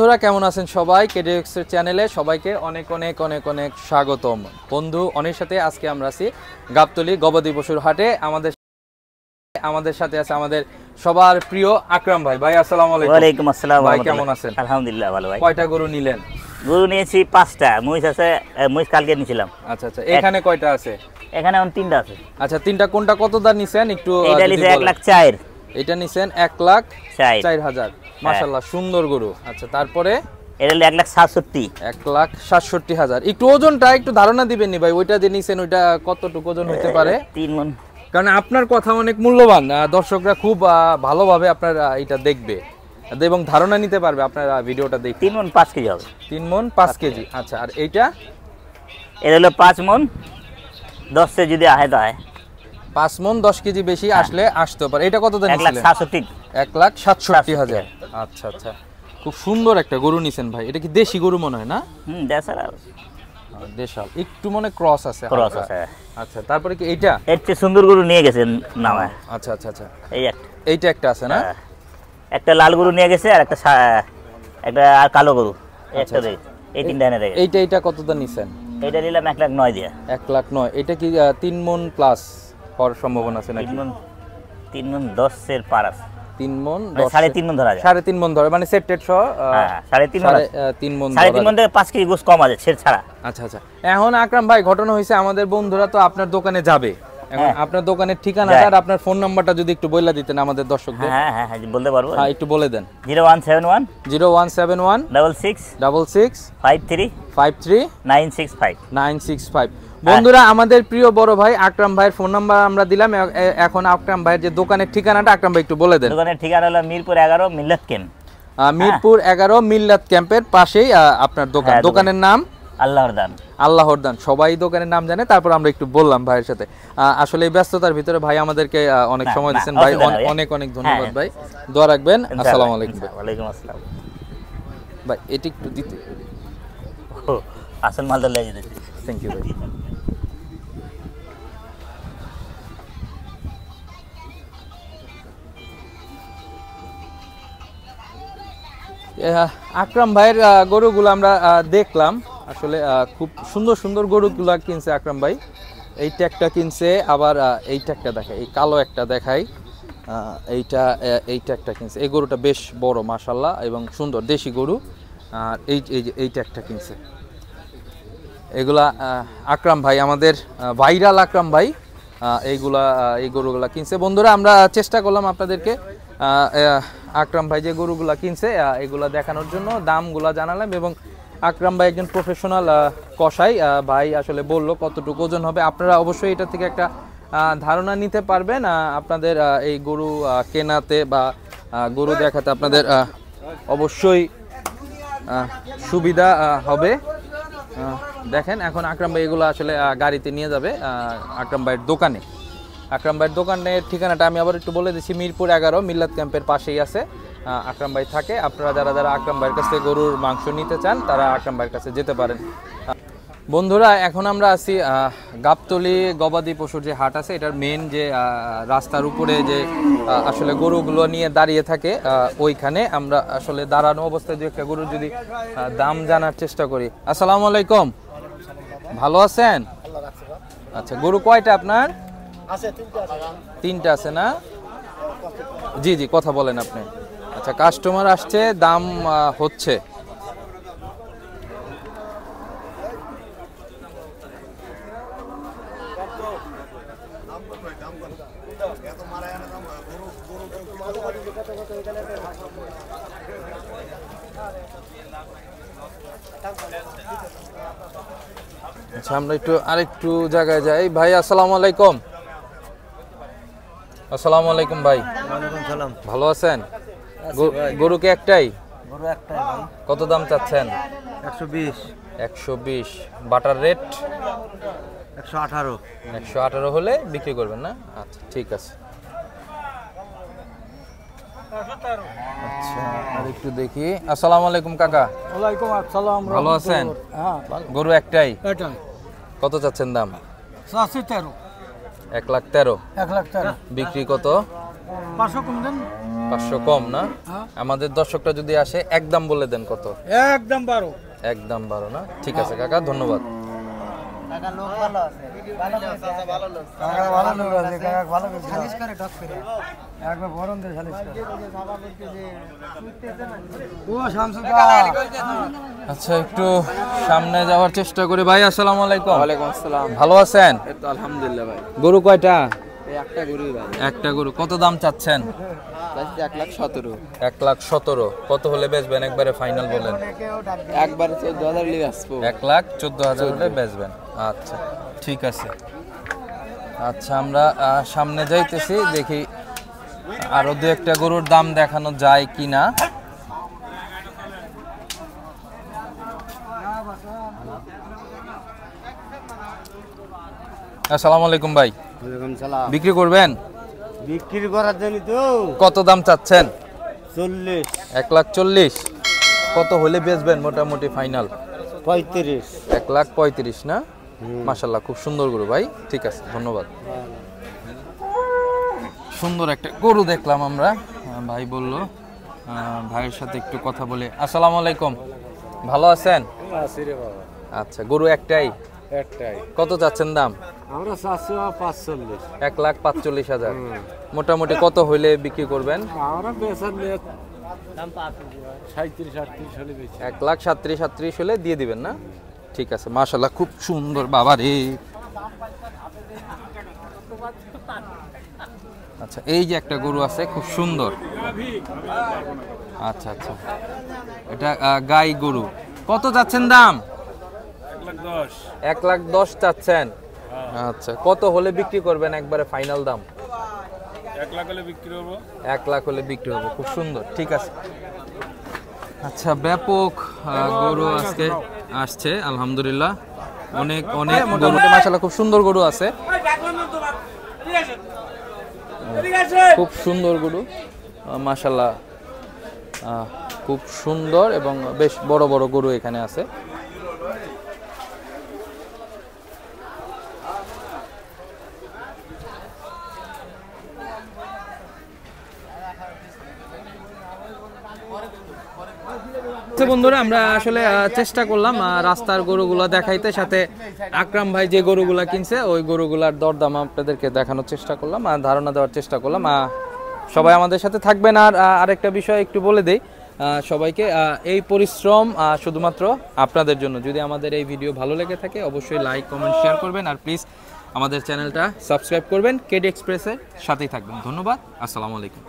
বন্ধুরা কেমন আছেন সবাই? কেডিএক্স এর চ্যানেলে সবাইকে অনেক অনেক অনেক অনেক স্বাগতম। বন্ধু অনেক সাথে আজকে আমরা আছি গাবতলী গবাদি পশুর হাটে। আমাদের সাথে আছে আমাদের সবার প্রিয় আকরাম ভাই। ভাই আসসালামু আলাইকুম। ওয়ালাইকুম আসসালাম। ভাই কেমন আছেন? আলহামদুলিল্লাহ ভালো ভাই। কয়টা গরু নিলেন? গরু নিয়েছি 5টা। মহিষ আছে, মহিষ কালকে নিয়েছিলাম। আচ্ছা আচ্ছা, এখানে কয়টা আছে? এখানে এখন 3টা আছে। আচ্ছা, তিনটা কোনটা কত দাম নিছেন একটু? এটা নিছে 1,04,000। এটা নিছেন 1,04,000। মাশাআল্লাহ সুন্দর গরু। আচ্ছা, তারপরে এটা 1,67,000। 1,67,000। একটু ওজনটা একটু ধারণা দিবেন নি ভাই? ওইটা যে নিছেন ওইটা কতটুকু ওজন হতে পারে? 3 মণ। কারণ আপনার কথা অনেক মূল্যবান, দর্শকরা খুব ভালোভাবে আপনার এটা দেখবে এবং ধারণা নিতে পারবে আপনার ভিডিওটা দেখে। 3 মণ 5 কেজি হবে। 3 মণ 5 কেজি। আচ্ছা, আর এইটা? এটা হলো 5 মণ 10 তে যদি আহে তো আহে। 5 মণ 10 কেজি বেশি আসলে আসতে পারে। এটা কত দাম নিছিলেন? 1,67,000। 1,67,000। আচ্ছা আচ্ছা, খুব সুন্দর একটা গরু নিছেন ভাই। এটা কি দেশি গরু মনে হয় না? দেশাল। দেশাল একটু মনে ক্রস আছে। ক্রস আছে। আচ্ছা, তারপরে কি এইটা? এর চেয়ে সুন্দর গরু নিয়ে গেছেন নামায়। আচ্ছা আচ্ছা আচ্ছা, এইটা একটা আছে না? একটা লাল গরু নিয়ে গেছে আর একটা আর কালো গরু একটা দেই। এই তিনটা এনে দেয়। এইটা কত দাম নিছেন? এটা নিলাম 1,09,000 দিয়া। 1,09,000। এটা কি 3 মণ প্লাস হওয়ার সম্ভাবনা আছে নাকি? 3 মণ 10 এর পার আছে। 3 মণ 3.5 মণ ধরা যায়। 3.5 মণ ধরে মানে সেটেড সহ 3.5 মণ। 3.5 মণ থেকে 5 কেজি গোস কম আছে ছেড় ছাড়া। আচ্ছা আচ্ছা, এখন আকরাম ভাই ঘটনা হইছে আমাদের বন্ধুরা তো আপনার দোকানে যাবে। এখন আপনার দোকানের ঠিকানাটা আর আপনার ফোন নাম্বারটা যদি একটু বলে দিতেন আমাদের দর্শকদের। হ্যাঁ হ্যাঁ হ্যাঁ বলতে পারবো। হ্যাঁ, একটু বলে দেন। 0171 0171 66 53 53 965 965। বন্ধুরা, আমাদের প্রিয় বড় ভাই আকরাম ভাইয়ের ফোন নাম্বার আমরা দিলাম। এখন আকরাম ভাইয়ের যে দোকানের ঠিকানাটা আকরাম ভাই একটু বলে দেন। দোকানের ঠিকানা হলো মিরপুর 11 মিল্লাত ক্যাম্প। মিরপুর 11 মিল্লাত ক্যাম্পের পাশেই আপনার দোকান। দোকানের নাম আল্লাহর দান। সবাই দোকানের নাম জানে। তারপর আমরা একটু বললাম ভাইয়ের সাথে। আসলে এই ব্যস্ততার ভিতরে ভাই আমাদেরকে অনেক সময় দিচ্ছেন ভাই, অনেক অনেক ধন্যবাদ ভাই। দোয়া রাখবেন। আসসালামু আলাইকুম। ওয়ালাইকুম আসসালাম ভাই। এটি একটু দিতে আসল মালটা লেগে দিতে। থ্যাংক ইউ ভাই। আকরাম ভাইয়ের গরুগুলো আমরা দেখলাম। আসলে খুব সুন্দর সুন্দর গরুগুলো কিনছে আকরাম ভাই। এই ট্যাগটা কিনছে, আবার এই ট্যাগটা দেখায়, এই কালো একটা দেখাই, এই ট্যাগটা কিনছে। এই গরুটা বেশ বড় মাশাআল্লাহ এবং সুন্দর দেশি গরু। আর এই ট্যাগটা কিনছে। এগুলা আকরাম ভাই, আমাদের ভাইরাল আকরাম ভাই এই গরুগুলা কিনছে। বন্ধুরা, আমরা চেষ্টা করলাম আপনাদেরকে আকরাম ভাই যে গরুগুলা কিনছে এগুলা দেখানোর জন্য, দামগুলা জানালাম। এবং আকরাম ভাই একজন প্রফেশনাল কসাই ভাই, আসলে বললো কতটুকু ওজন হবে। আপনারা অবশ্যই এটা থেকে একটা ধারণা নিতে পারবেন। আপনাদের এই গরু কেনাতে বা গরু দেখাতে আপনাদের অবশ্যই সুবিধা হবে। দেখেন, এখন আকরাম ভাই এগুলো আসলে গাড়িতে নিয়ে যাবে আকরাম ভাইয়ের দোকানে। আকরাম ভাইয়ের দোকানের ঠিকানাটা আমি আবার একটু বলে দিচ্ছি। মিরপুর 11 মিল্লাত ক্যাম্পের পাশেই আছে আকরাম ভাই থাকে। আপনারা যারা আকরাম ভাইয়ের কাছে গরুর মাংস নিতে চান তারা আকরাম ভাইয়ের কাছে যেতে পারেন। বন্ধুরা, এখন আমরা আছি গাবতলী গবাদি পশুর যে হাট আছে, এটার মেন যে রাস্তার উপরে যে আসলে গরুগুলো নিয়ে দাঁড়িয়ে থাকে, ওইখানে আমরা আসলে দাঁড়ানো অবস্থায় যে একটা গরুর যদি দাম জানার চেষ্টা করি। আসসালামু আলাইকুম, ভালো আছেন? আচ্ছা, গরু কয়টা আপনার? তিনটা আছে না? জি জি, কথা বলেন আপনি। আচ্ছা, কাস্টমার আসছে, দাম হচ্ছে। আচ্ছা, আমরা আরেকটু জায়গায় যাই। ভাই আসসালামু আলাইকুম। আসসালামু আলাইকুম ভাই। ওয়ালাইকুম সালাম। ভালো আছেন? গরু কি একটাই? গরু একটাই ভাই। কত দাম চাচ্ছেন? 120। 120। Butter rate 118। 118 হলে বিক্রি করবেন না? আচ্ছা, ঠিক আছে। আচ্ছা, আর একটু দেখি। আসসালামু আলাইকুম কাকা। ওয়ালাইকুম আসসালাম। ভালো আছেন? হ্যাঁ, গরু একটাই? এটাই। কত চাচ্ছেন দাম? 13। 1,13,000। 1,13,000। বিক্রি কত? 500 কম দেন। 500 কম না? আমাদের দর্শকরা যদি আসে একদম বলে দেন কত? একদম 12। একদম 12 না? ঠিক আছে কাকা, ধন্যবাদ। কাকা ভালো লোক আছে, কাকা ভালো করে সালিশ করে ডক করে। একবার বরণ দে সালিশ করে। ও শামসু কাকা। আচ্ছা, একটু সামনে যাওয়ার চেষ্টা করি। ভাই আসসালামু আলাইকুম। ওয়ালাইকুম আসসালাম। ভালো আছেন? এই তো আলহামদুলিল্লাহ ভাই। গরু কয়টা? এই একটা গরুই ভাই। একটা গরু। কত দাম চাচ্ছেন? চাইছি 1,17,000। 1,17,000। কত হলে বেচবেন একবারে ফাইনাল বলেন? একবারে 14,000 লিয়ে আসবো। 1,14,000 হলে বেচবেন। আচ্ছা ঠিক আছে। আচ্ছা, আমরা সামনে যাইতেছি, দেখি আরো দু একটা গরুর দাম দেখানো যায় কিনা। আসসালামু আলাইকুম ভাই। ওয়ালাইকুম সালাম। বিক্রি করবেন? বিক্রি করার জন্য তো কত দাম চাচ্ছেন? 40, 1,40,000। কত হলে বেচবেন মোটামুটি ফাইনাল? 35। 1,35,000 না? মাশাআল্লাহ, খুব সুন্দর গরু ভাই। ঠিক আছে, ধন্যবাদ। সুন্দর একটা গরু দেখলাম আমরা, ভাই বলল। ভাইয়ের সাথে একটু কথা বলে। আসসালামু আলাইকুম, ভালো আছেন? আছে রে বাবা। আচ্ছা, গরু একটাই? একটাই। কত যাচ্ছেন দাম? আমরা 445। 1,45,000। মোটামুটি কত হইলে বিক্রি করবেন? আমরা বেচার নিয়ে দাম 37-38 হলে বেশি। 1,37,38 হলে দিয়ে দিবেন না? ঠিক আছে, মাশাআল্লাহ, খুব সুন্দর বাবা রে। আচ্ছা, এই যে একটা গরু আছে খুব সুন্দর। আচ্ছা আচ্ছা, এটা গাই গরু। কত চাচ্ছেন দাম? 1,10,000 চাচ্ছেন। আচ্ছা, কত হলে বিক্রি করবেন একবারে ফাইনাল দাম? 1,00,000 হলে বিক্রি করবো। 1,00,000 হলে বিক্রি হবে। খুব সুন্দর, ঠিক আছে। আচ্ছা, ব্যাপক গরু আজকে আসছে আলহামদুলিল্লাহ। অনেক অনেক মোটামুটি মাশাআল্লাহ খুব সুন্দর গরু আছে। খুব সুন্দর গরু মাশাআল্লাহ, খুব সুন্দর এবং বেশ বড় বড় গরু এখানে আছে। বন্ধুরা, আমরা আসলে চেষ্টা করলাম রাস্তার গরুগুলো দেখাইতে, সাথে আকরাম ভাই যে গরুগুলা কিনছে ওই গরুগুলার দরদাম আপনাদেরকে দেখানোর চেষ্টা করলাম, আর ধারণা দেওয়ার চেষ্টা করলাম। সবাই আমাদের সাথে থাকবেন। আর আরেকটা বিষয় একটু বলে দেই সবাইকে, এই পরিশ্রম শুধুমাত্র আপনাদের জন্য। যদি আমাদের এই ভিডিও ভালো লেগে থাকে অবশ্যই লাইক, কমেন্ট, শেয়ার করবেন, আর প্লিজ আমাদের চ্যানেলটা সাবস্ক্রাইব করবেন। কেডি এক্সপ্রেসের সাথেই থাকবেন। ধন্যবাদ, আসসালামু আলাইকুম।